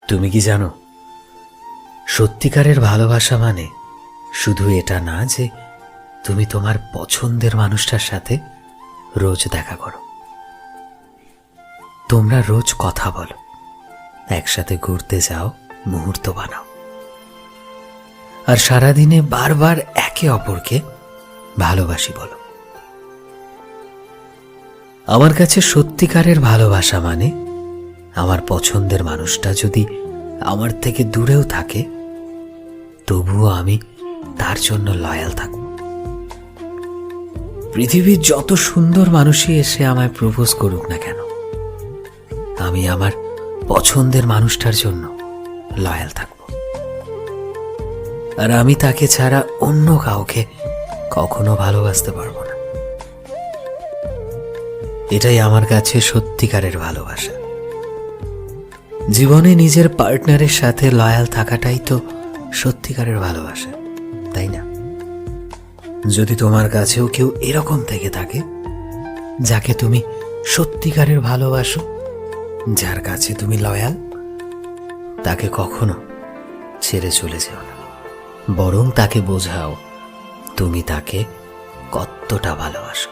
তুমি কি জানো, সত্যিকারের ভালোবাসা মানে শুধু এটা না যে তুমি তোমার পছন্দের মানুষটার সাথে রোজ দেখা করো, তোমরা রোজ কথা বলো, একসাথে ঘুরতে যাও, মুহূর্ত বানাও, আর সারাদিনে বারবার একে অপরকে ভালোবাসি বলো। আমার কাছে সত্যিকারের ভালোবাসা মানে আমার পছন্দের মানুষটা যদি আমার থেকে দূরেও থাকে, তবুও আমি তার জন্য লয়াল থাকব। পৃথিবীর যত সুন্দর মানুষই এসে আমায় প্রপোজ করুক না কেন, আমি আমার পছন্দের মানুষটার জন্য লয়াল থাকব। আর আমি তাকে ছাড়া অন্য কাউকে কখনো ভালোবাসতে পারবো না। এটাই আমার কাছে সত্যিকারের ভালোবাসা। জীবনে নিজের পার্টনারের সাথে লয়াল থাকাটাই তো সত্যিকারের ভালোবাসা, তাই না? যদি তোমার কাছেও কেউ এরকম থেকে থাকে, যাকে তুমি সত্যিকারের ভালোবাসো, যার কাছে তুমি লয়াল, তাকে কখনো ছেড়ে চলে যেও না, বরং তাকে বোঝাও তুমি তাকে কতটা ভালোবাসো।